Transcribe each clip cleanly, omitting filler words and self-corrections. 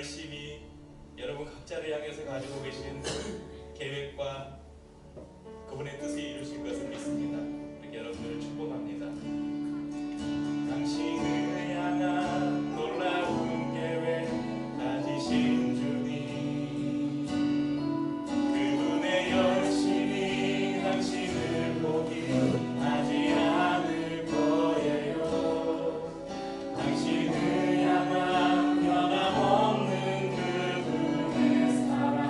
열심히 여러분 각자를 향해서 가지고 계신 계획과 그분의 뜻을 이루실 것을 믿습니다. 이렇게 여러분들을 축복합니다. 당신을 향한 놀라운 계획 가지신 주님, 그분의 열심히 당신을 포기하지 않을 거예요. 당신을 향한 변함없는 그분의 사랑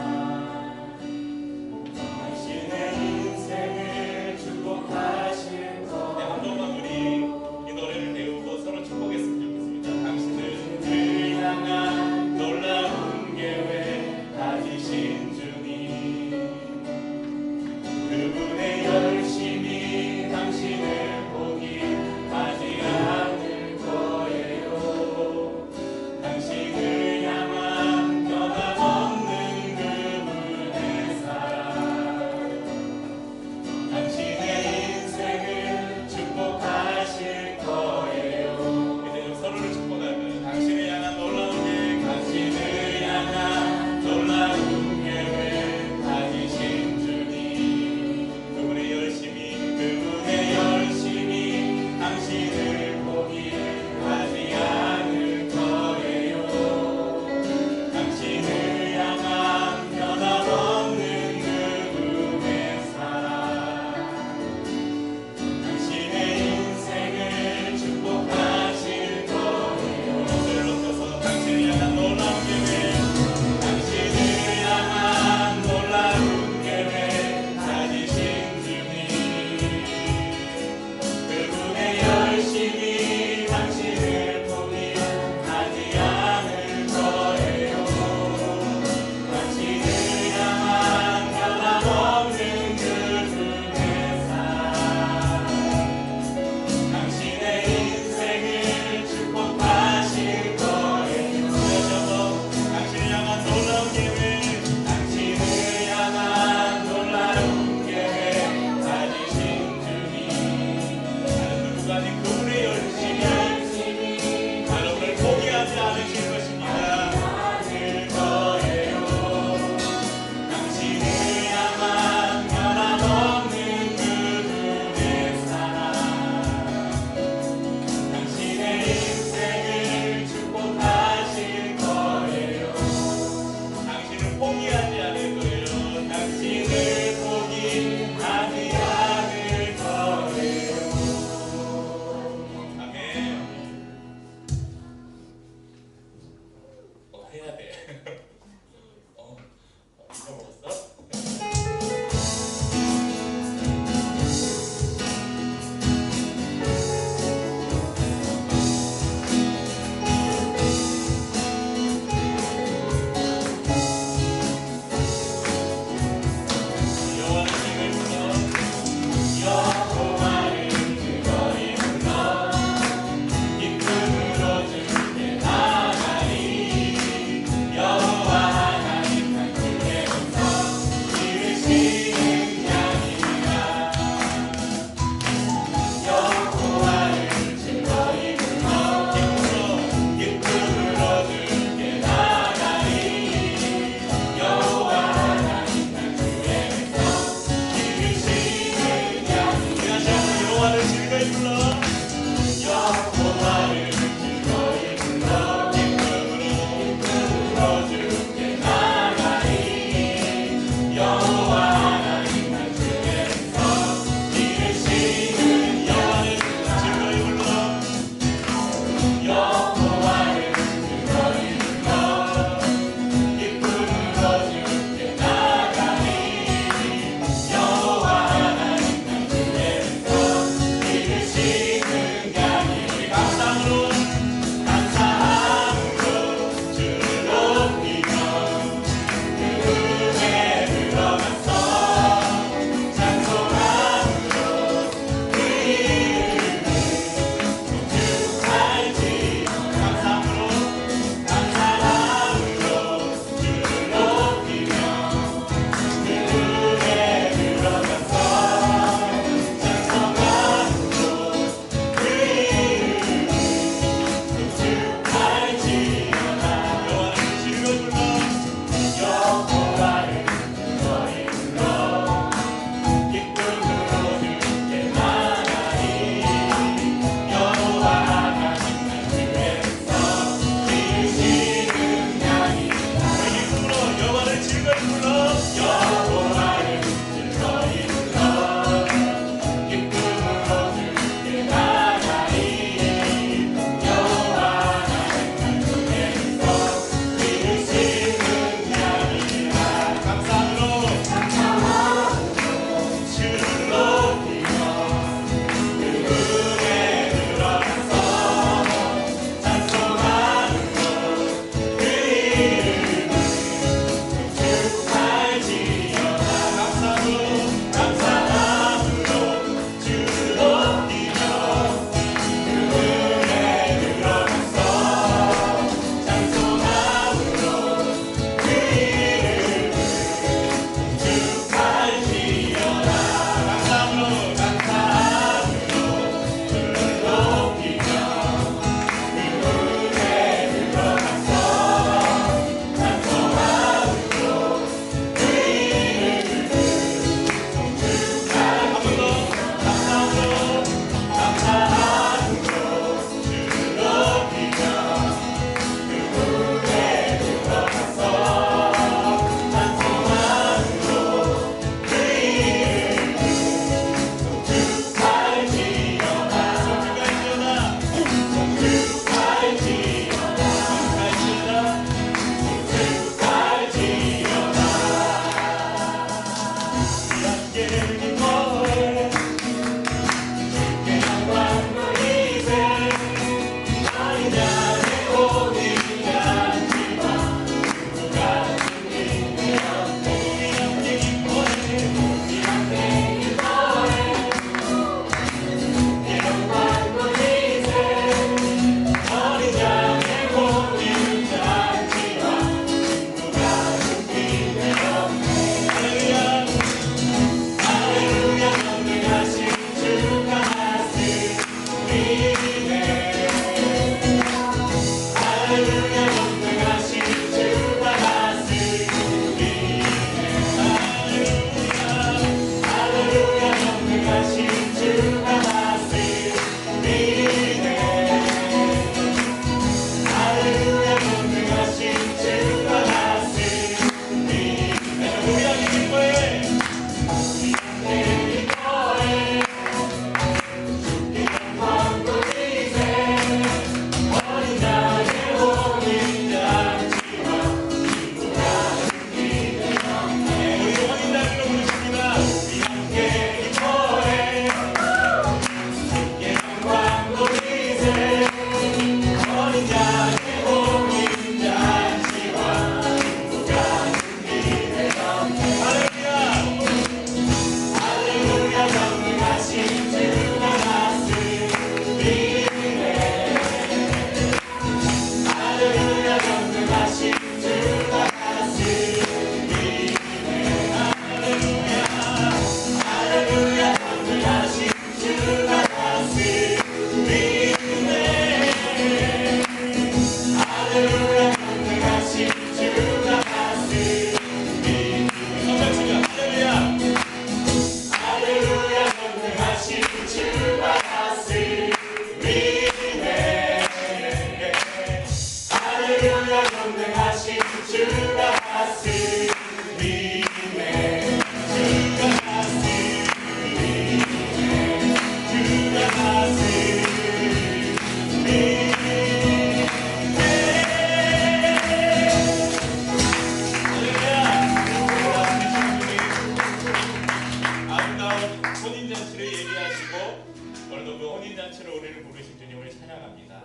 혼인잔치를 예비하시고 오늘도 그 혼인잔치를 우리를 부르신 주님을 찬양합니다.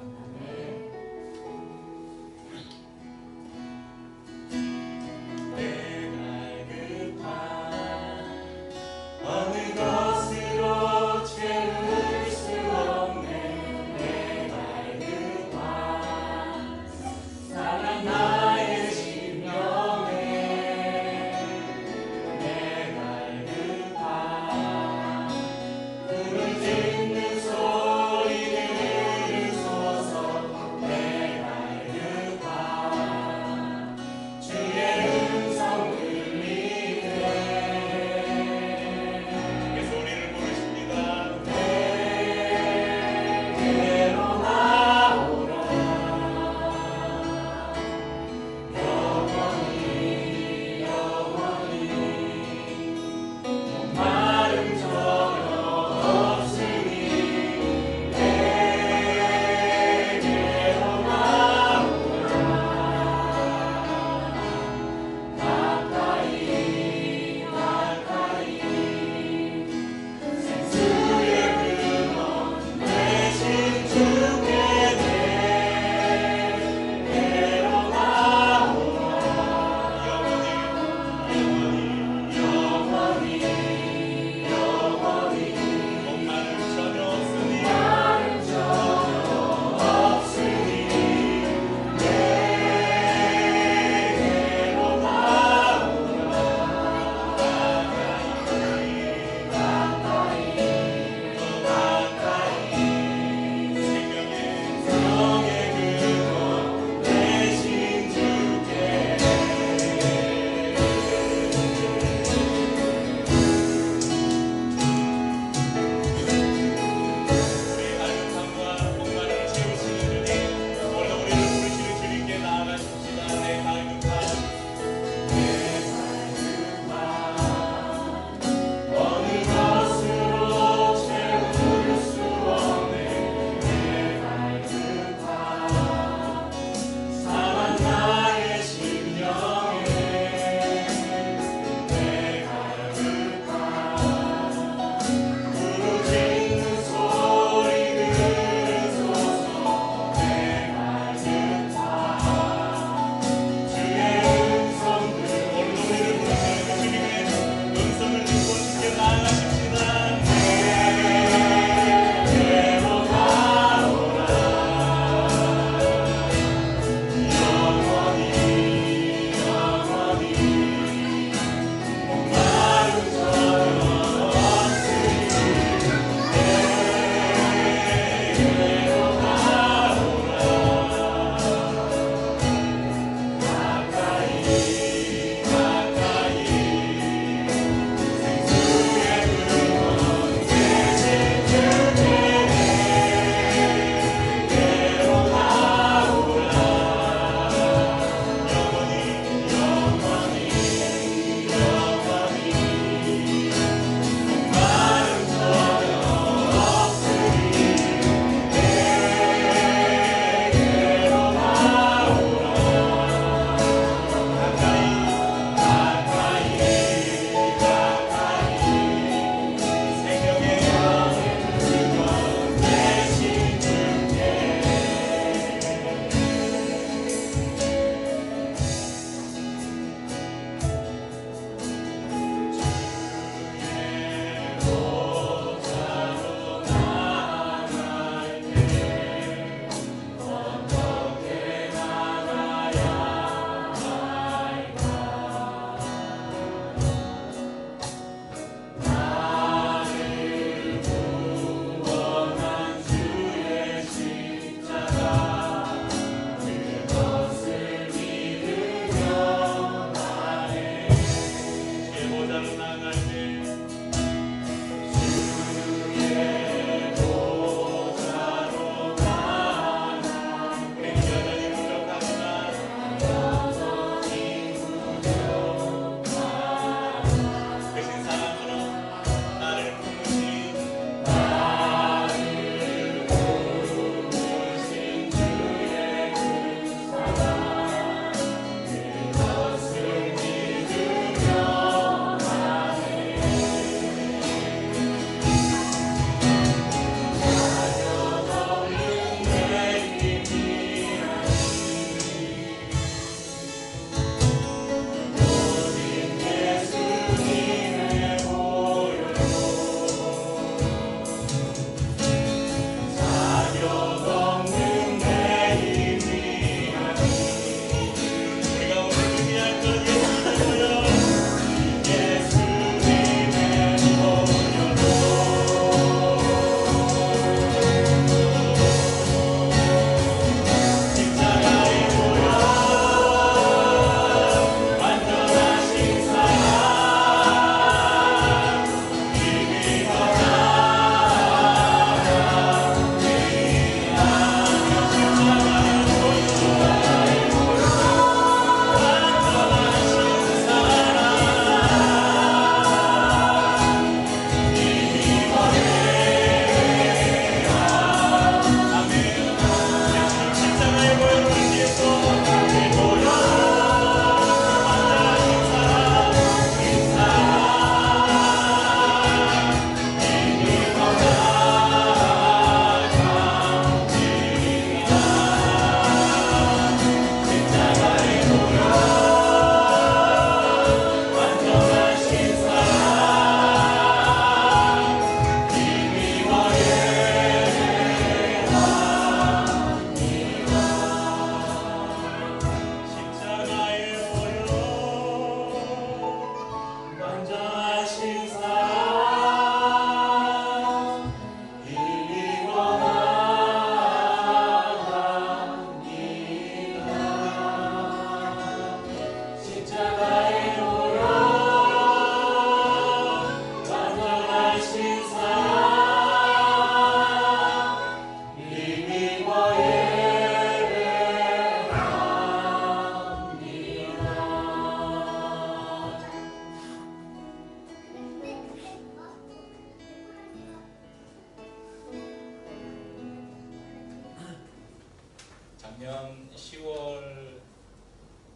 작년 10월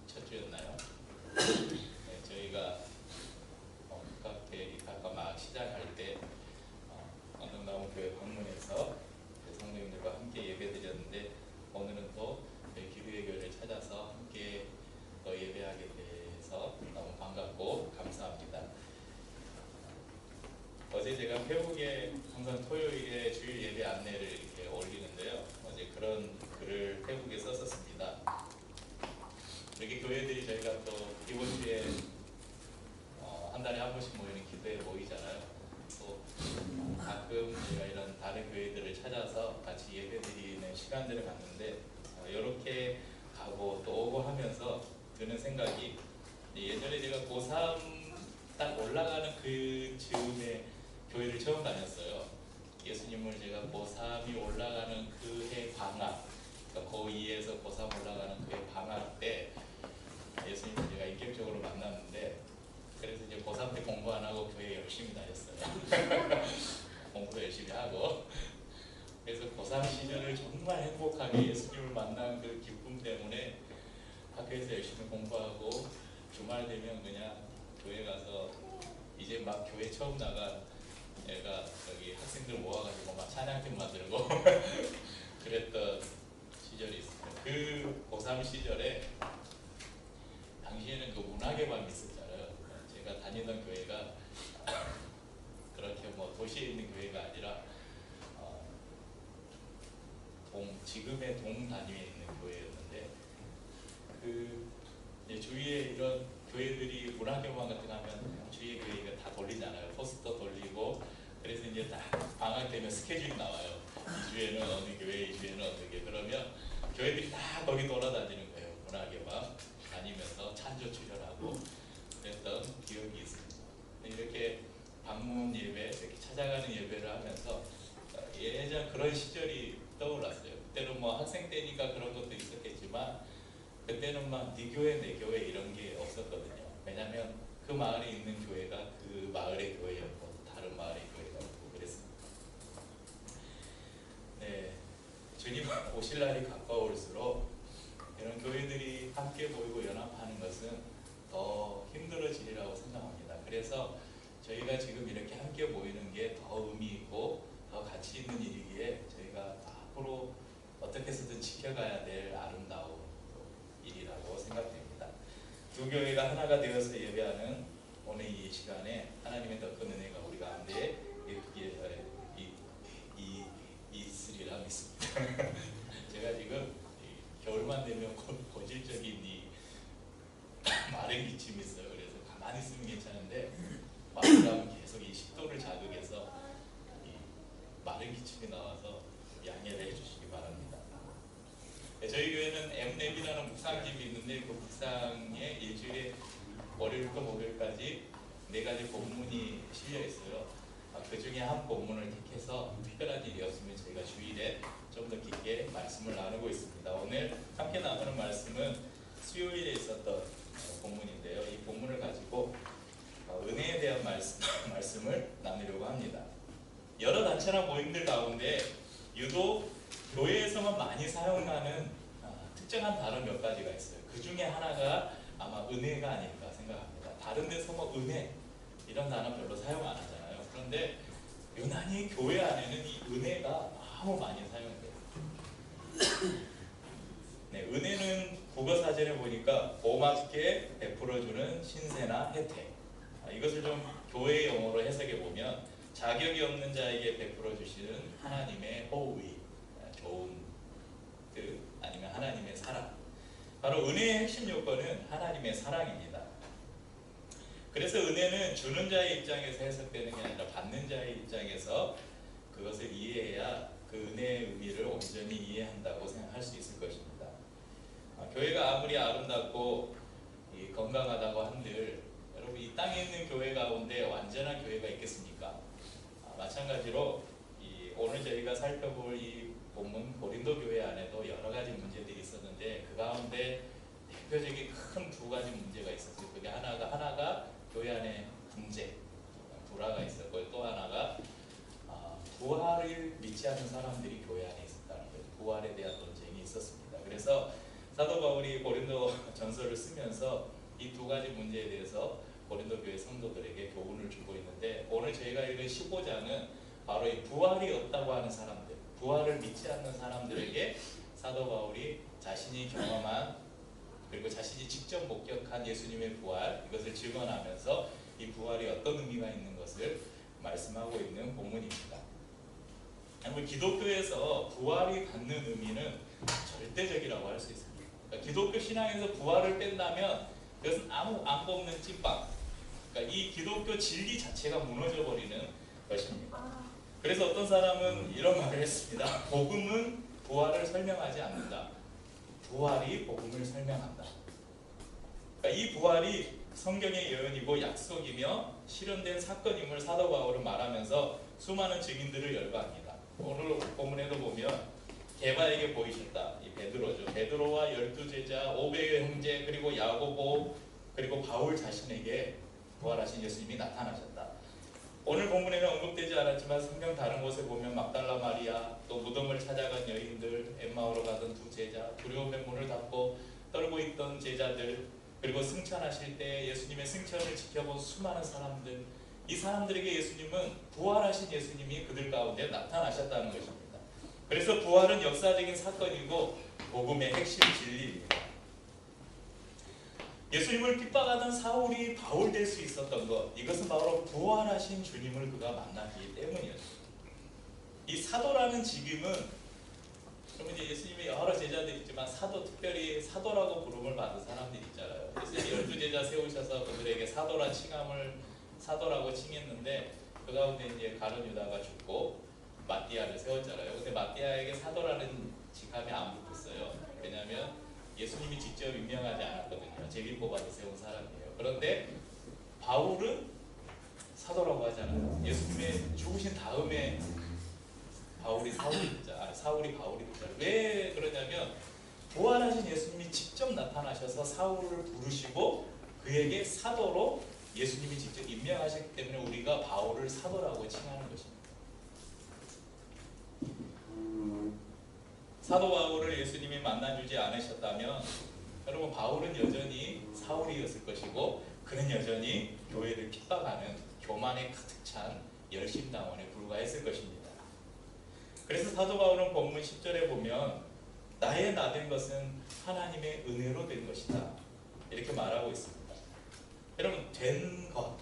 첫 주였나요? 네, 저희가 입학과 막 시작할 때 언덕나무교회 방문해서 성도님들과 함께 예배드렸는데 오늘은 또 저희 기부의 교회를 찾아서 함께 또 예배하게 돼서 너무 반갑고 감사합니다. 어제 제가 페북에 항상 토요일에 주일 예배 안내를 이렇게 올리는데요. 어제 그런 글을 페북에 썼었습니다. 이렇게 교회들이 저희가 또 이번 주에 한 달에 한 번씩 모이는 기도회 모이잖아요. 또 가끔 저희가 이런 다른 교회들을 찾아서 같이 예배드리는 시간들을 갖는데 이렇게 가고 또 오고 하면서 드는 생각이, 예전에 제가 고3 딱 올라가는 그 즈음에 교회를 처음 다녔어요. 예수님을 제가 고3이 올라가는 그 해 방학, 그러니까 고2에서 고3 올라가는 그 해 방학 때 예수님을 제가 인격적으로 만났는데, 그래서 이제 고3 때 공부 안 하고 교회 열심히 다녔어요. 공부도 열심히 하고. 그래서 고3 시절을 정말 행복하게 예수님을 만난 그 기쁨 때문에 학교에서 열심히 공부하고 주말 되면 그냥 교회 가서 이제 막 교회 처음 나간 애가 여기 학생들 모아가지고 막 찬양팀 만들고 그랬던 시절이 있습니다. 그 고3 시절에 당시에는 그 문학의 밤이 있었잖아요. 제가 다니던 교회가 그렇게 뭐 도시에 있는 교회가 아니라 지금의 동 단위에 있는 교회였는데, 그 주위에 이런 교회들이 문학경만 같은 거 하면 주위의 교회가 다 돌리잖아요. 포스터 돌리고. 그래서 이제 딱 방학 되면 스케줄이 나와요. 이 주에는 어느 교회, 이 주에는 어느 교회. 그러면 교회들이 다 거기 돌아다니는 거예요. 문학경만 다니면서 찬조 출연하고 그랬던 기억이 있습니다. 이렇게 방문 예배, 이렇게 찾아가는 예배를 하면서 예전 그런 시절이 떠올랐어요. 그때는 뭐 학생 때니까 그런 것도 있었겠지만 그때는 막 네 교회 내 교회 이런 게 없었거든요. 왜냐하면 그 마을에 있는 교회가 그 마을의 교회였고 다른 마을의 교회가 없고 그랬습니다. 네, 주님 오실 날이 가까울수록 이런 교회들이 함께 모이고 연합하는 것은 더 힘들어지리라고 생각합니다. 그래서 저희가 지금 이렇게 함께 모이는 게 더 의미 있고 더 가치 있는 일이기에 저희가 앞으로 어떻게 해서든 지켜가야 될 아름다운 일이라고 생각됩니다. 두 교회가 하나가 되어서 예배하는 오늘 이 시간에 하나님의 더 큰 은혜가 우리 가운데 있으리라 믿습니다. 제가 지금 겨울만 되면 고질적인 이 마른 기침이 있어요. 그래서 가만히 있으면 괜찮은데 마르면 계속 이 식도를 자극해서 이 마른 기침이 나와서 양해를 해주시기 바랍니다. 네, 저희 교회는 엠랩이라는 묵상집이 있는데 그 묵상에 일주일에 월요일부터 목요일까지 4가지 본문이 실려 있어요. 그 중에 한 본문을 택해서 특별한 일이 없으면 저희가 주일에 좀 더 깊게 말씀을 나누고 있습니다. 오늘 함께 나누는 말씀은 수요일에 있었던 본문인데요. 이 본문을 가지고 은혜에 대한 말씀을 나누려고 합니다. 여러 단체나 모임들 가운데 유독 교회에서만 많이 사용하는 특정한 단어 몇 가지가 있어요. 그 중에 하나가 아마 은혜가 아닐까 생각합니다. 다른 데서 뭐 은혜 이런 단어 별로 사용 안 하잖아요. 그런데 유난히 교회 안에는 이 은혜가 너무 많이 사용돼요. 네, 은혜는 국어사전에 보니까 고맙게 베풀어주는 신세나 혜택. 이것을 좀 교회 용어로 해석해 보면 자격이 없는 자에게 베풀어 주시는 하나님의 호의, 좋은 뜻 아니면 하나님의 사랑. 바로 은혜의 핵심 요건은 하나님의 사랑입니다. 그래서 은혜는 주는 자의 입장에서 해석되는 게 아니라 받는 자의 입장에서 그것을 이해해야 그 은혜의 의미를 온전히 이해한다고 생각할 수 있을 것입니다. 교회가 아무리 아름답고 건강하다고 한들 여러분 이 땅에 있는 교회 가운데 완전한 교회가 있겠습니까? 마찬가지로 오늘 저희가 살펴볼 이 본문 고린도 교회 안에도 여러 가지 문제들이 있었는데 그 가운데 대표적인 큰 2가지 문제가 있었어요. 그게 하나가 교회 안에 분쟁, 불화가 있었고 또 하나가 부활을 믿지 않는 사람들이 교회 안에 있었다는 거예요. 부활에 대한 논쟁이 있었습니다. 그래서 사도 바울이 고린도 전서를 쓰면서 이 두 가지 문제에 대해서 고린도 교회 성도들에게 교훈을 주고 있는데, 오늘 저희가 읽은 15장은 바로 이 부활이 없다고 하는 사람들, 부활을 믿지 않는 사람들에게 사도 바울이 자신이 경험한, 그리고 자신이 직접 목격한 예수님의 부활, 이것을 증언하면서 이 부활이 어떤 의미가 있는 것을 말씀하고 있는 본문입니다. 우리 기독교에서 부활이 갖는 의미는 절대적이라고 할 수 있습니다. 그러니까 기독교 신앙에서 부활을 뺀다면 이것은 아무 안 뽑는 찐빵, 그러니까 이 기독교 진리 자체가 무너져 버리는 것입니다. 그래서 어떤 사람은 이런 말을 했습니다. 복음은 부활을 설명하지 않는다. 부활이 복음을 설명한다. 그러니까 이 부활이 성경의 예언이고 약속이며 실현된 사건임을 사도 바울은 말하면서 수많은 증인들을 열거합니다. 오늘 본문에도 보면 게바에게 보이셨다. 이 베드로죠. 베드로와 12제자, 500의 형제, 그리고 야고보, 그리고 바울 자신에게 부활하신 예수님이 나타나셨다. 오늘 본문에는 언급되지 않았지만 성경 다른 곳에 보면 막달라 마리아, 또 무덤을 찾아간 여인들, 엠마오로 가던 두 제자, 두려움의 문을 닫고 떨고 있던 제자들, 그리고 승천하실 때 예수님의 승천을 지켜본 수많은 사람들, 이 사람들에게 예수님은 부활하신 예수님이 그들 가운데 나타나셨다는 것입니다. 그래서 부활은 역사적인 사건이고 복음의 핵심 진리입니다. 예수님을 핍박하던 사울이 바울 될 수 있었던 것, 이것은 바로 부활하신 주님을 그가 만났기 때문이었습니다. 이 사도라는 직임은, 그러면 이제 예수님의 여러 제자들이 있지만 사도, 특별히 사도라고 부름을 받은 사람들이 있잖아요. 예수님이 12제자 세우셔서 그들에게 사도라 칭함을 사도라고 칭했는데, 그 가운데 이제 가룟 유다가 죽고 마띠아를 세웠잖아요. 근데 마띠아에게 사도라는 직함이 안 붙었어요. 왜냐하면 예수님이 직접 임명하지 않았거든요. 제비 뽑아서 세운 사람이에요. 그런데 바울은 사도라고 하잖아요. 예수님의 죽으신 다음에 바울이 사울이 됐잖아요. 사울이 바울이 됐잖아요. 왜 그러냐면 부활하신 예수님이 직접 나타나셔서 사울을 부르시고 그에게 사도로 예수님이 직접 임명하셨기 때문에 우리가 바울을 사도라고 칭하는 것입니다. 사도 바울을 예수님이 만나주지 않으셨다면 여러분 바울은 여전히 사울이었을 것이고, 그는 여전히 교회를 핍박하는 교만에 가득 찬 열심당원에 불과했을 것입니다. 그래서 사도 바울은 본문 10절에 보면 나의 나 된 것은 하나님의 은혜로 된 것이다, 이렇게 말하고 있습니다. 여러분 된 것,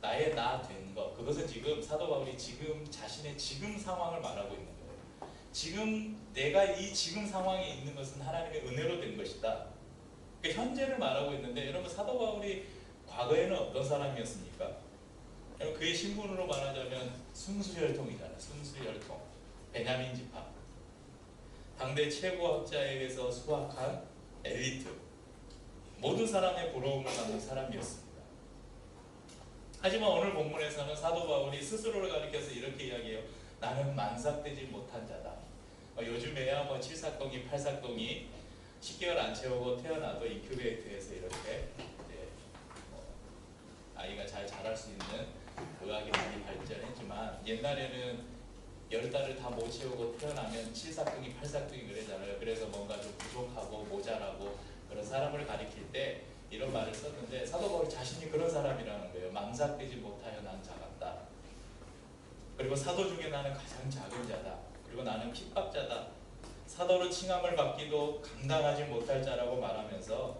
나의 나 된 것, 그것은 지금 사도 바울이 지금 자신의 지금 상황을 말하고 있는 거예요. 지금 내가 이 지금 상황에 있는 것은 하나님의 은혜로 된 것이다. 그러니까 현재를 말하고 있는데, 여러분 사도 바울이 과거에는 어떤 사람이었습니까? 여러분 그의 신분으로 말하자면 순수혈통이잖아요. 순수혈통, 베냐민 지파, 당대 최고 학자에게서 수학한 엘리트, 모든 사람의 부러움을 받는 사람이었습니다. 하지만 오늘 본문에서는 사도 바울이 스스로를 가리켜서 이렇게 이야기해요. 나는 만삭되지 못한 자다. 요즘에야 뭐 7삭동이 8삭동이 10개월 안 채우고 태어나도 인큐베이터에서 이렇게 이제 아이가 잘 자랄 수 있는 의학이 많이 발전했지만, 옛날에는 10달을 다 못 채우고 태어나면 7삭동이 8삭동이 그러잖아요. 그래서 뭔가 좀 부족하고 모자라고 그런 사람을 가리킬 때 이런 말을 썼는데, 사도 바울 자신이 그런 사람이라는 거예요. 망삭되지 못하여 난 작았다. 그리고 사도 중에 나는 가장 작은 자다. 그리고 나는 핍박자다. 사도로 칭함을 받기도 감당하지 못할 자라고 말하면서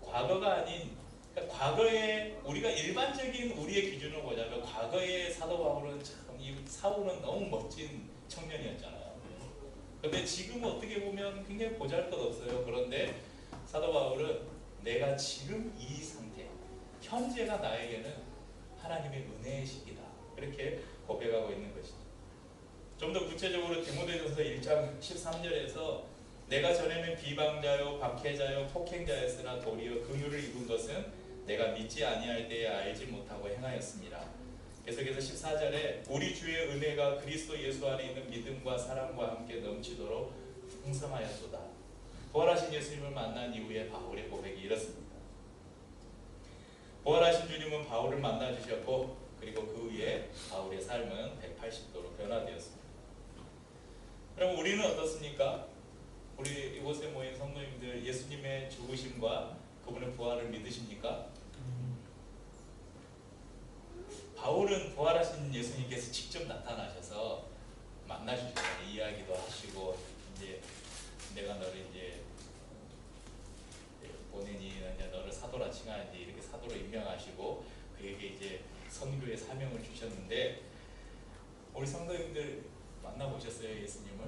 과거가 아닌, 그러니까 과거에 우리가 일반적인 우리의 기준으로 보자면 과거의 사도 바울은 참, 이 사울은 너무 멋진 청년이었잖아요. 그런데 지금 어떻게 보면 굉장히 보잘것없어요. 그런데 사도 바울은 내가 지금 이 상태, 현재가 나에게는 하나님의 은혜의 시기다, 이렇게 고백하고 있는 것이죠. 좀 더 구체적으로 디모데전서 1장 13절에서 내가 전에는 비방자요 박해자요 폭행자였으나 도리어 긍휼을 입은 것은 내가 믿지 아니할 때에 알지 못하고 행하였습니다. 계속해서 14절에 우리 주의 은혜가 그리스도 예수 안에 있는 믿음과 사랑과 함께 넘치도록 풍성하였도다. 부활하신 예수님을 만난 이후에 바울의 고백이 이렇습니다. 부활하신 주님은 바울을 만나주셨고, 그리고 그 후에 바울의 삶은 180도로 변화되었습니다. 그럼 우리는 어떻습니까? 우리 이곳에 모인 성도님들 예수님의 죽으심과 그분의 부활을 믿으십니까? 바울은 부활하신 예수님께서 직접 나타나셔서 만나주시고 이야기도 하시고 이제 내가 너를 이제 본인이 이제 너를 사도라 칭하는데 이렇게 사도로 임명하시고 그에게 이제 선교의 사명을 주셨는데 우리 성도님들 만나보셨어요 예수님을?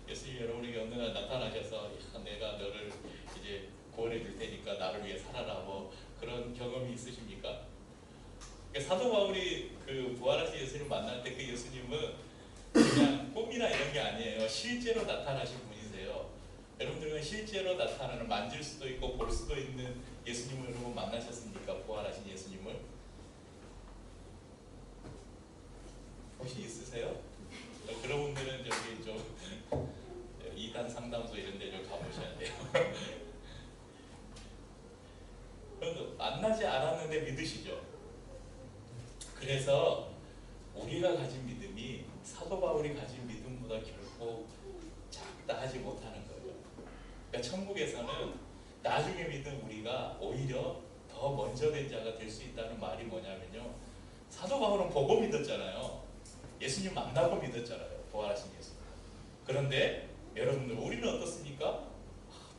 예수님 여러분에게 어느 날 나타나셔서 내가 너를 이제 구원해 줄 테니까 나를 위해 살아라 뭐 그런 경험이 있으십니까? 사도 바울이 그 부활하신 예수님을 만날 때 그 예수님은 그냥 꿈이나 이런 게 아니에요. 실제로 나타나신 분이세요. 여러분들은 실제로 나타나는 만질 수도 있고 볼 수도 있는 예수님을 여러분 만나셨습니까? 부활하신 예수님을? 혹시 있으세요? 그런 분들은 저기 좀 이단 상담소 이런 데 좀 가보셔야 돼요. 만나지 않았는데 믿으시죠? 그래서 우리가 가진 믿음이 사도 바울이 가진 믿음보다 결코 작다 하지 못하는 거예요. 그러니까 천국에서는 나중에 믿은 우리가 오히려 더 먼저 된 자가 될 수 있다는 말이 뭐냐면요. 사도 바울은 보고 믿었잖아요. 예수님 만나고 믿었잖아요. 부활하신 예수님. 그런데 여러분들 우리는 어떻습니까?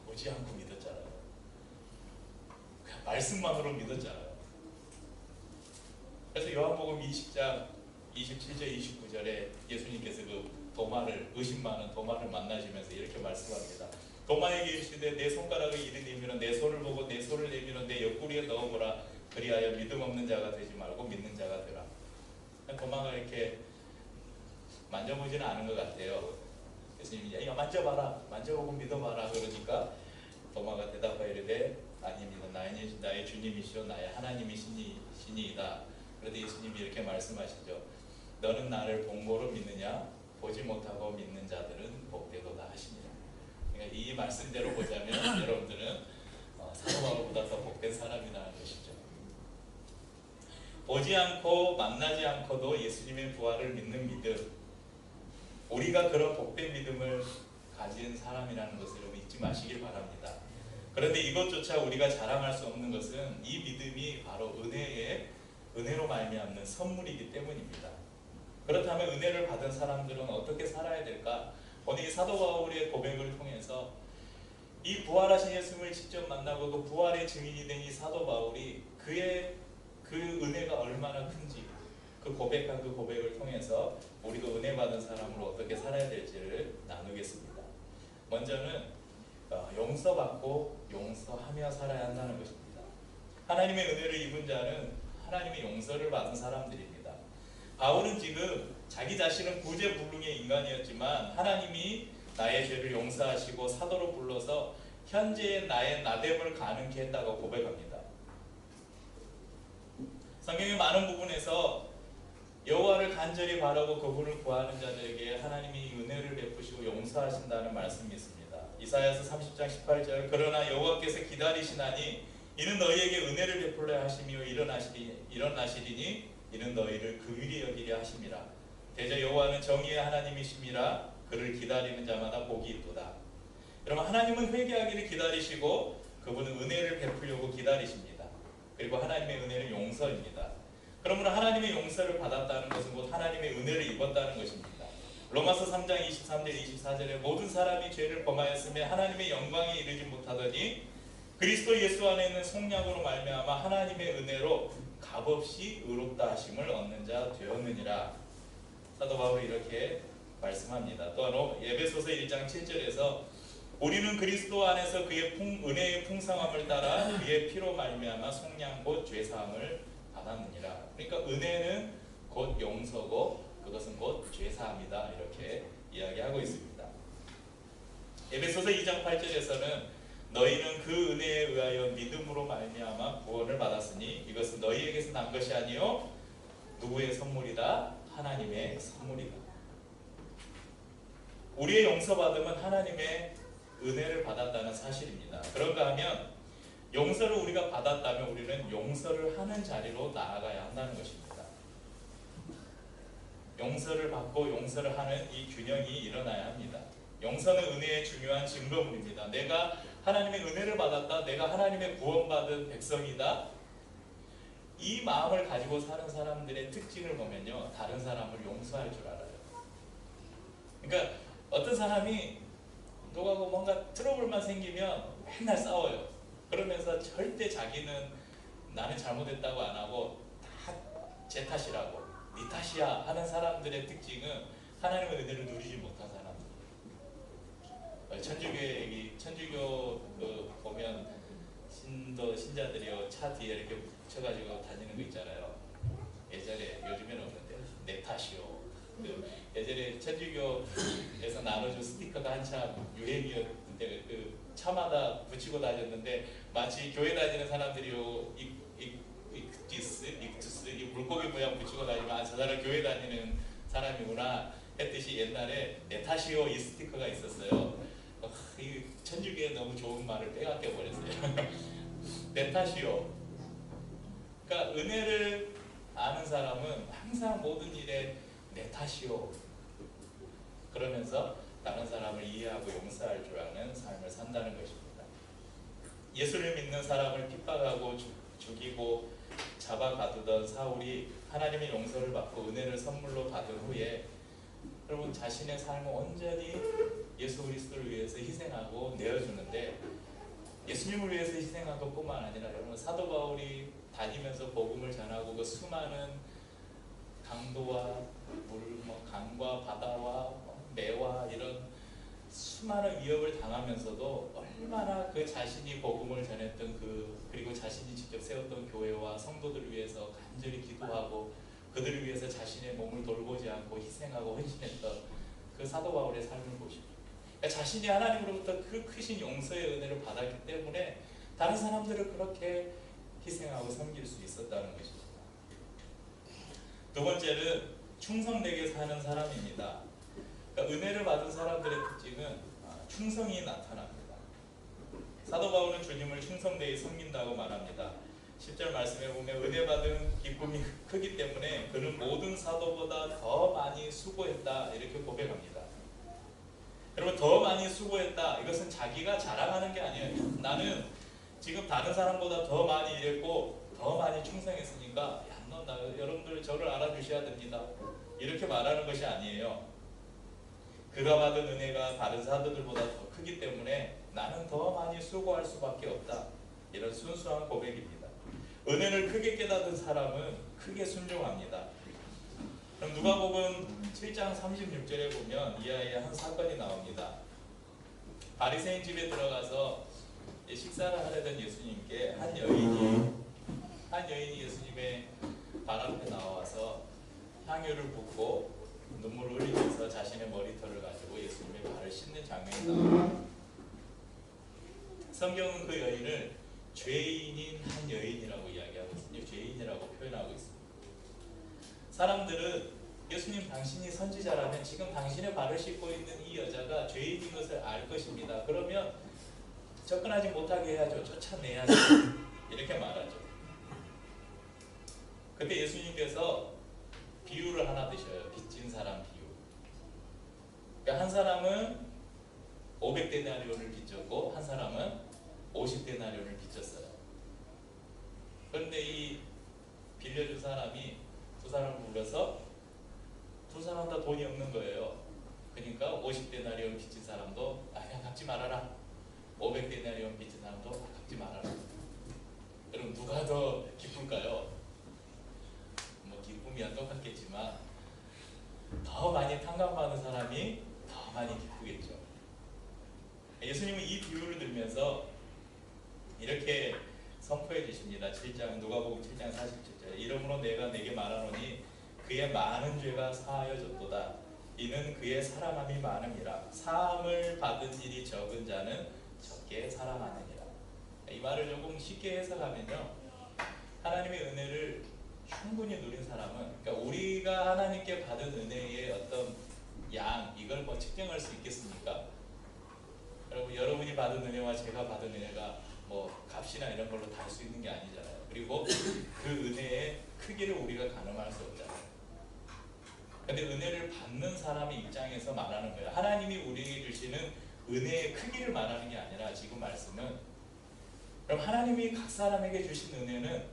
보지 않고 믿었잖아요. 그냥 말씀만으로 믿었잖아요. 그래서 요한복음 20장 27절 29절에 예수님께서 그 도마를 의심 많은 도마를 만나시면서 이렇게 말씀합니다. 도마에게 이르시되 내 손가락을 이리 내밀어 내 손을 보고 내 손을 내밀어 내 옆구리에 넣어보라. 그리하여 믿음 없는 자가 되지 말고 믿는 자가 되라. 도마가 이렇게 만져보지는 않은 것 같아요. 예수님이 야 만져봐라 만져보고 믿어봐라 그러니까 도마가 대답하여 이르되 아닙니다. 나의 주님이시오 나의 하나님이시니이다. 그런데 예수님이 이렇게 말씀하시죠. 너는 나를 본고로 믿느냐? 보지 못하고 믿는 자들은 복되도다 하시니라. 그러니까 이 말씀대로 보자면 여러분들은 사도 바울보다 더 복된 사람이라는 것이죠. 보지 않고 만나지 않고도 예수님의 부활을 믿는 믿음, 우리가 그런 복된 믿음을 가진 사람이라는 것을 여러분 잊지 마시길 바랍니다. 그런데 이것조차 우리가 자랑할 수 없는 것은 이 믿음이 바로 은혜로 말미암는 선물이기 때문입니다. 그렇다면 은혜를 받은 사람들은 어떻게 살아야 될까? 오늘 이 사도 바울의 고백을 통해서 이 부활하신 예수님을 직접 만나고 그 부활의 증인이 된 이 사도 바울이 그의 그 은혜가 얼마나 큰지 그 고백한 그 고백을 통해서 우리도 은혜 받은 사람으로 어떻게 살아야 될지를 나누겠습니다. 먼저는 용서받고 용서하며 살아야 한다는 것입니다. 하나님의 은혜를 입은 자는 하나님의 용서를 받은 사람들입니다. 바울은 지금 자기 자신은 구제불능의 인간이었지만 하나님이 나의 죄를 용서하시고 사도로 불러서 현재의 나의 나됨을 가능케 했다고 고백합니다. 성경의 많은 부분에서 여호와를 간절히 바라고 그분을 구하는 자들에게 하나님이 은혜를 베푸시고 용서하신다는 말씀이 있습니다. 이사야서 30장 18절 그러나 여호와께서 기다리시나니 이는 너희에게 은혜를 베풀려 하시며 일어나시리니 이는 너희를 긍휼히 여기려 하심이라. 대저 여호와는 정의의 하나님이심이라 그를 기다리는 자마다 복이 있도다. 여러분 하나님은 회개하기를 기다리시고 그분은 은혜를 베풀려고 기다리십니다. 그리고 하나님의 은혜는 용서입니다. 그러므로 하나님의 용서를 받았다는 것은 곧 하나님의 은혜를 입었다는 것입니다. 로마서 3장 23절 24절에 모든 사람이 죄를 범하였으며 하나님의 영광에 이르지 못하더니 그리스도 예수 안에 있는 속량으로 말미암아 하나님의 은혜로 값없이 의롭다 하심을 얻는 자 되었느니라. 사도 바울이 이렇게 말씀합니다. 또한 에베소서 1장 7절에서 우리는 그리스도 안에서 그의 은혜의 풍성함을 따라 그의 피로 말미암아 속량 곧 죄사함을 받았느니라. 그러니까 은혜는 곧 용서고 그것은 곧 죄사함이다 이렇게 이야기하고 있습니다. 에베소서 2장 8절에서는 너희는 그 은혜에 의하여 믿음으로 말미암아 구원을 받았으니 이것은 너희에게서 난 것이 아니요 누구의 선물이다? 하나님의 선물이다. 우리의 용서받음은 하나님의 은혜를 받았다는 사실입니다. 그런가 하면 용서를 우리가 받았다면 우리는 용서를 하는 자리로 나아가야 한다는 것입니다. 용서를 받고 용서를 하는 이 균형이 일어나야 합니다. 용서는 은혜의 중요한 증거물입니다. 내가 하나님의 은혜를 받았다. 내가 하나님의 구원받은 백성이다. 이 마음을 가지고 사는 사람들의 특징을 보면요, 다른 사람을 용서할 줄 알아요. 그러니까 어떤 사람이 누구하고 뭔가 트러블만 생기면 맨날 싸워요. 그러면서 절대 자기는 나는 잘못했다고 안 하고 다 제 탓이라고, 네 탓이야 하는 사람들의 특징은 하나님의 은혜를 누리지 못한 사람들. 천주교 보면 신자들이요, 차 뒤에 이렇게 붙여가지고 다니는 거 있잖아요. 예전에, 요즘에는 없는데, 내 탓이요. 예전에 천주교에서 나눠준 스티커가 한참 유행이었는데 차마다 붙이고 다녔는데, 마치 교회 다니는 사람들이요, 익투스 이 물고기 모양 붙이고 다니면 저 사람 교회 다니는 사람이구나 했듯이 옛날에 내 탓이요 이 스티커가 있었어요. 이 천주교에 너무 좋은 말을 빼앗겨 버렸어요. 내 탓이요. 그러니까 은혜를 아는 사람은 항상 모든 일에 내 탓이요 그러면서 다른 사람을 이해하고 용서할 줄 아는 삶을 산다는 것입니다. 예수를 믿는 사람을 핍박하고 죽이고 잡아가두던 사울이 하나님의 용서를 받고 은혜를 선물로 받은 후에 여러분 자신의 삶을 온전히 예수 그리스도를 위해서 희생하고 내어주는데, 예수님을 위해서 희생한 것뿐만 아니라 여러분 사도 바울이 다니면서 복음을 전하고 그 수많은 강도와 강과 바다와 매와 이런 수많은 위협을 당하면서도 얼마나 그 자신이 복음을 전했던 그리고 자신이 직접 세웠던 교회와 성도들을 위해서 간절히 기도하고 그들을 위해서 자신의 몸을 돌보지 않고 희생하고 헌신했던 그 사도 바울의 삶을 보십시오. 그러니까 자신이 하나님으로부터 그 크신 용서의 은혜를 받았기 때문에 다른 사람들을 그렇게 희생하고 섬길 수 있었다는 것입니다. 두 번째는 충성되게 사는 사람입니다. 그러니까 은혜를 받은 사람들의 특징은 충성이 나타납니다. 사도 바울은 주님을 충성되게 섬긴다고 말합니다. 10절 말씀에 보면 은혜 받은 기쁨이 크기 때문에 그는 모든 사도보다 더 많이 수고했다 이렇게 고백합니다. 여러분 더 많이 수고했다 이것은 자기가 자랑하는 게 아니에요. 나는 지금 다른 사람보다 더 많이 일했고 더 많이 충성했으니까 여러분들 저를 알아주셔야 됩니다 이렇게 말하는 것이 아니에요. 그가 받은 은혜가 다른 사도들보다 더 크기 때문에 나는 더 많이 수고할 수밖에 없다 이런 순수한 고백입니다. 은혜를 크게 깨닫은 사람은 크게 순종합니다. 그럼 누가복음 7장 36절에 보면 이 아이의 한 사건이 나옵니다. 바리새인 집에 들어가서 식사를 하려던 예수님께 한 여인이 예수님의 발 앞에 나와서 향유를 붓고 눈물을 흘리면서 자신의 머리털을 가지고 예수님의 발을 씻는 장면이 나옵니다. 성경은 그 여인을 죄인인 한 여인이라고 이야기하고 있습니다. 죄인이라고 표현하고 있습니다. 사람들은 예수님 당신이 선지자라면 지금 당신의 발을 씻고 있는 이 여자가 죄인인 것을 알 것입니다. 그러면 접근하지 못하게 해야죠. 쫓아내야죠. 이렇게 말하죠. 그때 예수님께서 비유를 하나 드셔요. 빚진 사람 비유. 그러니까 한 사람은 500데나리온을 빚졌고 한 사람은 50데나리온을 빚졌어요. 그런데 이 빌려준 사람이 두 사람을 불러서 두 사람 다 돈이 없는 거예요. 그러니까 50데나리온 빚진 사람도 그냥 갚지 말아라. 500데나리온 빚진 사람도 갚지 말아라. 여러분 누가 더 기쁠까요? 뭐 기쁨이야 똑같겠지만 더 많이 탕감받은 사람이 더 많이 기쁘겠죠. 예수님은 이 비유를 들면서 이렇게 선포해 주십니다. 누가복음 7장 47절 이러므로 내가 내게 말하노니 그의 많은 죄가 사하여졌도다. 이는 그의 사랑함이 많음이라. 사함을 받은 일이 적은 자는 적게 사랑하느니라. 이 말을 조금 쉽게 해석하면요, 하나님의 은혜를 충분히 누린 사람은, 그러니까 우리가 하나님께 받은 은혜의 어떤 이걸 뭐 측정할 수 있겠습니까? 여러분이 받은 은혜와 제가 받은 은혜가 뭐 값이나 이런 걸로 달 수 있는 게 아니잖아요. 그리고 그 은혜의 크기를 우리가 가늠할 수 없잖아요. 근데 은혜를 받는 사람의 입장에서 말하는 거예요. 하나님이 우리에게 주시는 은혜의 크기를 말하는 게 아니라 지금 말씀은, 그럼 하나님이 각 사람에게 주신 은혜는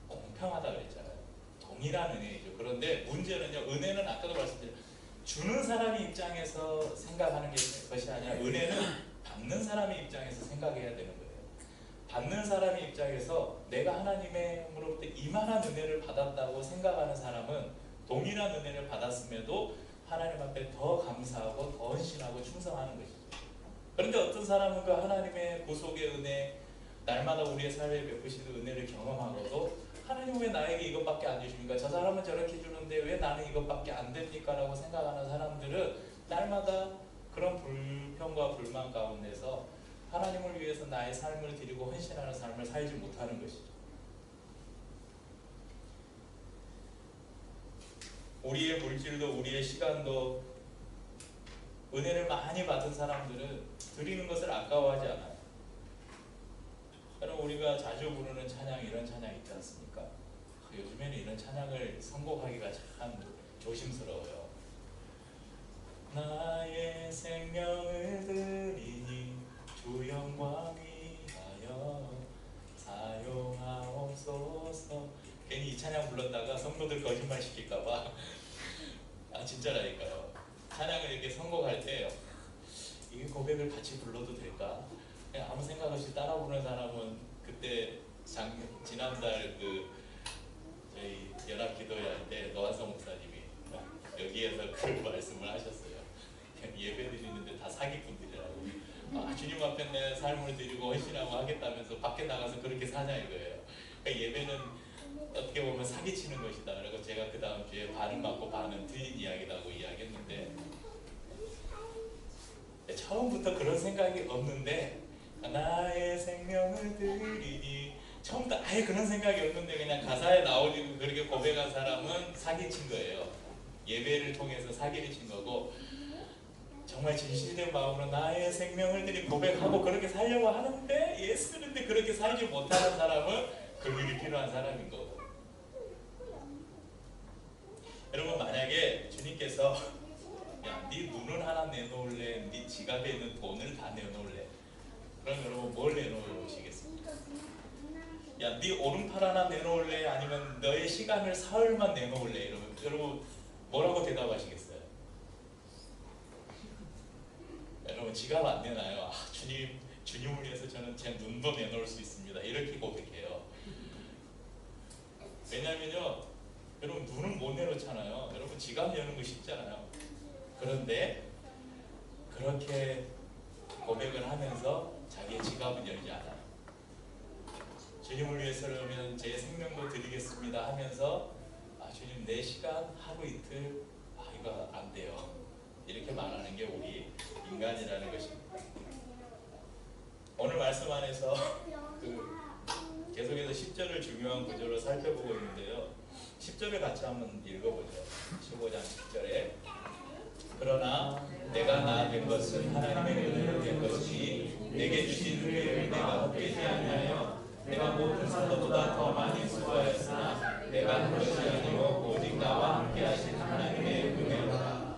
공평하다 그랬잖아요. 동일한 은혜이죠. 그런데 문제는요, 은혜는 아까도 말씀드렸죠. 주는 사람의 입장에서 생각하는 것이 아니라 은혜는 받는 사람의 입장에서 생각해야 되는 거예요. 받는 사람의 입장에서 내가 하나님으로부터 이만한 은혜를 받았다고 생각하는 사람은 동일한 은혜를 받았음에도 하나님 앞에 더 감사하고 더 헌신하고 충성하는 것이죠. 그런데 어떤 사람은 그 하나님의 구속의 은혜, 날마다 우리의 삶에 베푸시는 은혜를 경험하고도 하나님 왜 나에게 이것밖에 안 주십니까? 저 사람은 저렇게 주는데 왜 나는 이것밖에 안 됩니까? 라고 생각하는 사람들은 날마다 그런 불평과 불만 가운데서 하나님을 위해서 나의 삶을 드리고 헌신하는 삶을 살지 못하는 것이죠. 우리의 물질도 우리의 시간도 은혜를 많이 받은 사람들은 드리는 것을 아까워하지 않아요. 그럼 우리가 자주 부르는 찬양, 이런 찬양 있지 않습니까? 요즘에는 이런 찬양을 선곡하기가 참 조심스러워요. 나의 생명을 드리니 주 영광 위하여 사용하옵소서. 괜히 이 찬양 불렀다가 성도들 거짓말 시킬까봐 진짜라니까요. 찬양을 이렇게 선곡할 때 이게 고백을 같이 불러도 될까? 그냥 아무 생각 없이 따라 부르는 사람은 그때 지난달 저희 연합 기도회 할 때 노한성 목사님이 여기에서 그 말씀을 하셨어요. 예배 드리는데 다 사기꾼들이라고. 주님 앞에 내 삶을 드리고 헌신하고 하겠다면서 밖에 나가서 그렇게 사냐 이거예요. 그러니까 예배는 어떻게 보면 사기치는 것이다. 그리고 제가 그 다음 주에 반은 맞고 반은 틀린 이야기라고 이야기했는데, 처음부터 그런 생각이 없는데 나의 생명을 드리니, 처음부터 아예 그런 생각이 없는데 그냥 가사에 나오는 그렇게 고백한 사람은 사기친 거예요. 예배를 통해서 사기를 친 거고, 정말 진실된 마음으로 나의 생명을 드리 고백하고 그렇게 살려고 하는데 예수는데 그렇게 살지 못하는 사람은 그 일이 필요한 사람인 거고. 여러분, 만약에 주님께서 야, 네 눈을 하나 내놓을래, 네 지갑에 있는 돈을 다 내놓을래, 그럼 여러분 뭘 내놓으시겠습니까? 야, 네 오른팔 하나 내놓을래, 아니면 너의 시간을 사흘만 내놓을래, 이러면 여러분 뭐라고 대답하시겠어요? 여러분 지갑 안 내놔요. 주님을 위해서 저는 제 눈도 내놓을 수 있습니다, 이렇게 고백해요. 왜냐면요, 여러분 눈은 못 내놓잖아요. 여러분 지갑 여는 거 쉽잖아요. 그런데 그렇게 고백을 하면서 자기의 지갑은 열지 않아요. 주님을 위해서라면 제 생명도 드리겠습니다 하면서 주님 내 시간 하루 이틀 이거 안 돼요, 이렇게 말하는 게 우리 인간이라는 것입니다. 오늘 말씀 안에서 계속해서 10절을 중요한 구조로 살펴보고 있는데요. 10절을 같이 한번 읽어보죠. 15장 10절에 그러나 내가 나 된 것은 하나님의 은혜로 된 것이니 내게 주신 은혜를 내가 헛되지 아니하여 내가 모든 사도보다 더 많이 수고하였으나 내가 한 것이 아니고 오직 나와 함께 하신 하나님의 은혜로다.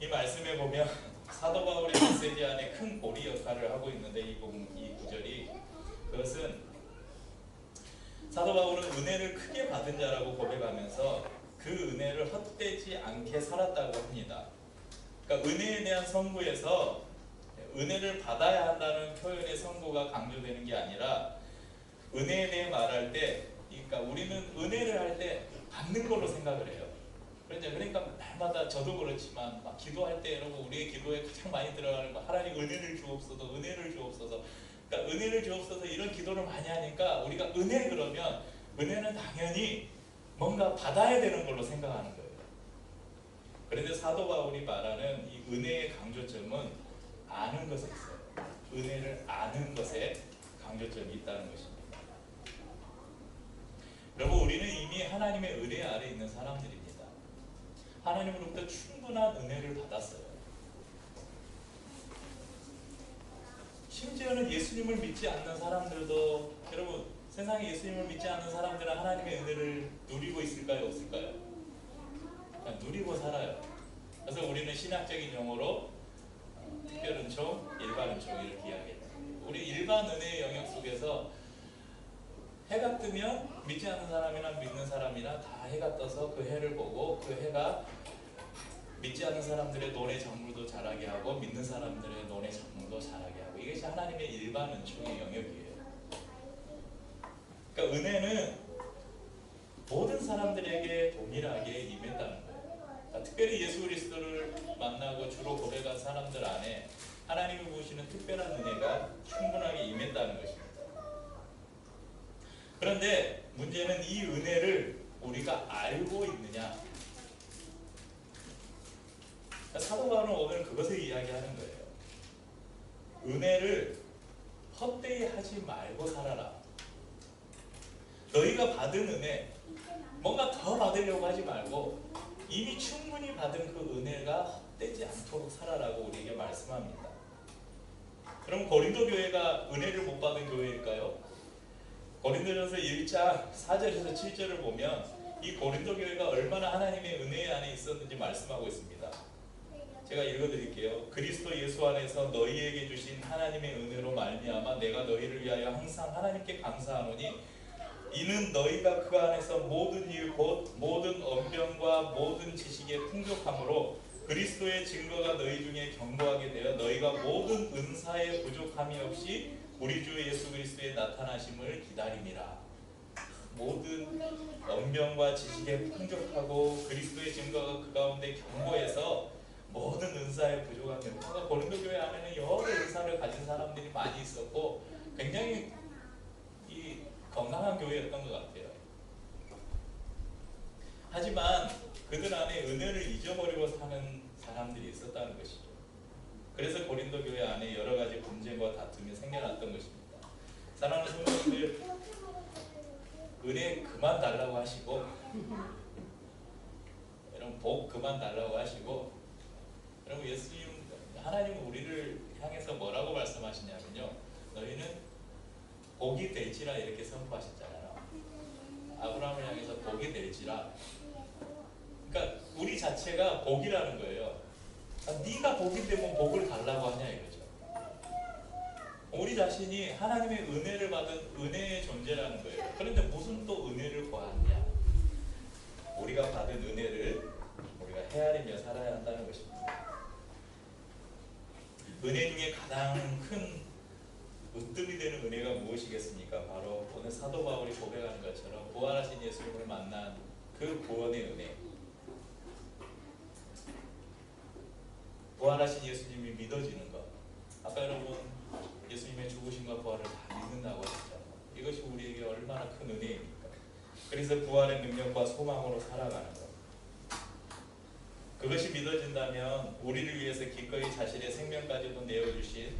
이 말씀에 보면 사도 바울의 메시지 안에 큰 고리 역할을 하고 있는데, 이 구절이, 그것은 사도 바울은 은혜를 크게 받은 자라고 고백하면서 그 은혜를 헛되지 않게 살았다고 합니다. 그러니까 은혜에 대한 선구에서 은혜를 받아야 한다는 표현의 선구가 강조되는 게 아니라, 은혜에 대해 말할 때, 그러니까 우리는 은혜를 할 때 받는 걸로 생각을 해요. 그러니까 날마다 저도 그렇지만 막 기도할 때 여러분, 우리의 기도에 가장 많이 들어가는 거, 하나님 은혜를 주옵소서, 은혜를 주옵소서. 그러니까 은혜를 주옵소서, 이런 기도를 많이 하니까 우리가 은혜 그러면 은혜는 당연히 뭔가 받아야 되는 걸로 생각하는 거예요. 그런데 사도 바울이 말하는 이 은혜의 강조점은 아는 것에 있어요. 은혜를 아는 것에 강조점이 있다는 것입니다. 여러분, 우리는 이미 하나님의 은혜 아래 있는 사람들입니다. 하나님으로부터 충분한 은혜를 받았어요. 심지어는 예수님을 믿지 않는 사람들도, 여러분 세상에 예수님을 믿지 않는 사람들은 하나님의 은혜를 누리고 있을까요, 없을까요? 그냥 누리고 살아요. 그래서 우리는 신학적인 용어로 특별 은총, 일반 은총 이렇게 이야기해요. 우리 일반 은혜의 영역 속에서 해가 뜨면 믿지 않는 사람이나 믿는 사람이나 다 해가 떠서 그 해를 보고 그 해가 믿지 않는 사람들의 논의 작물도 자라게 하고 믿는 사람들의 논의 작물도 자라게 하고, 이것이 하나님의 일반 은총의 영역이에요. 그러니까 은혜는 모든 사람들에게 동일하게 임했다는 거예요. 그러니까 특별히 예수 그리스도를 만나고 주로 고백한 사람들 안에 하나님이 부으시는 특별한 은혜가 충분하게 임했다는 것입니다. 그런데 문제는 이 은혜를 우리가 알고 있느냐. 사도 바울은 오늘 그것을 이야기하는 거예요. 은혜를 헛되이 하지 말고 살아라. 너희가 받은 은혜, 뭔가 더 받으려고 하지 말고 이미 충분히 받은 그 은혜가 헛되지 않도록 살아라고 우리에게 말씀합니다. 그럼 고린도 교회가 은혜를 못 받은 교회일까요? 고린도전서 1장 4절에서 7절을 보면 이 고린도 교회가 얼마나 하나님의 은혜 안에 있었는지 말씀하고 있습니다. 제가 읽어드릴게요. 그리스도 예수 안에서 너희에게 주신 하나님의 은혜로 말미암아 내가 너희를 위하여 항상 하나님께 감사하노니 이는 너희가 그 안에서 모든 일 곧 모든 언변과 모든 지식의 풍족함으로 그리스도의 증거가 너희 중에 견고하게 되어 너희가 모든 은사에 부족함이 없이 우리 주 예수 그리스도의 나타나심을 기다림이라. 모든 언변과 지식에 풍족하고 그리스도의 증거가 그 가운데 견고해서 모든 은사에 부족함이 없고, 고린도 교회 안에는 여러 은사를 가진 사람들이 많이 있었고 굉장히 이 건강한 교회였던 것 같아요. 하지만 그들 안에 은혜를 잊어버리고 사는 사람들이 있었다는 것이죠. 그래서 고린도 교회 안에 여러 가지 분쟁과 다툼이 생겨났던 것입니다. 사랑하는 성도님들, 은혜 그만 달라고 하시고, 여러분 복 그만 달라고 하시고, 여러분 예수님, 하나님은 우리를 향해서 뭐라고 말씀하시냐면요, 너희는 복이 될지라 이렇게 선포하셨잖아요. 아브라함을 향해서 복이 될지라. 그러니까 우리 자체가 복이라는 거예요. 네가 복이 되면 복을 달라고 하냐 이거죠. 우리 자신이 하나님의 은혜를 받은 은혜의 존재라는 거예요. 그런데 무슨 또 은혜를 구하느냐? 우리가 받은 은혜를 우리가 헤아리며 살아야 한다는 것입니다. 은혜 중에 가장 큰 으뜸이 되는 은혜가 무엇이겠습니까? 바로 오늘 사도 바울이 고백하는 것처럼 부활하신 예수님을 만난 그 구원의 은혜. 부활하신 예수님이 믿어지는 것. 아까 여러분 예수님의 죽으심과 부활을 다 믿는다고 했잖아요. 이것이 우리에게 얼마나 큰 은혜입니까? 그래서 부활의 능력과 소망으로 살아가는 것. 그것이 믿어진다면 우리를 위해서 기꺼이 자신의 생명까지도 내어주신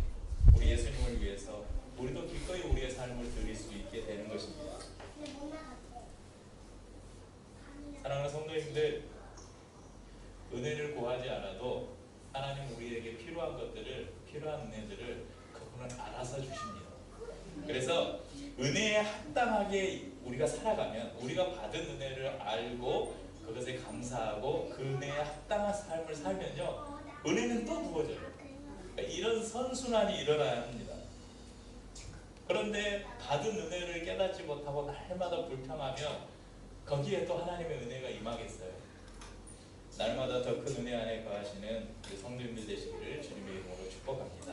우리 예수님을 위해서 우리도 기꺼이 우리의 삶을 드릴 수 있게 되는 것입니다. 사랑하는 성도님들, 은혜를 구하지 않아도 하나님 우리에게 필요한 것들을, 필요한 은혜들을 그분은 알아서 주십니다. 그래서 은혜에 합당하게 우리가 살아가면, 우리가 받은 은혜를 알고 그것에 감사하고 그 은혜에 합당한 삶을 살면요, 은혜는 또 부어져요. 그러니까 이런 선순환이 일어나야 합니다. 그런데 받은 은혜를 깨닫지 못하고 날마다 불평하며 거기에 또 하나님의 은혜가 임하겠어요? 날마다 더 큰 은혜 안에 거하시는 우리 성도님들 되시기를 주님의 이름으로 축복합니다.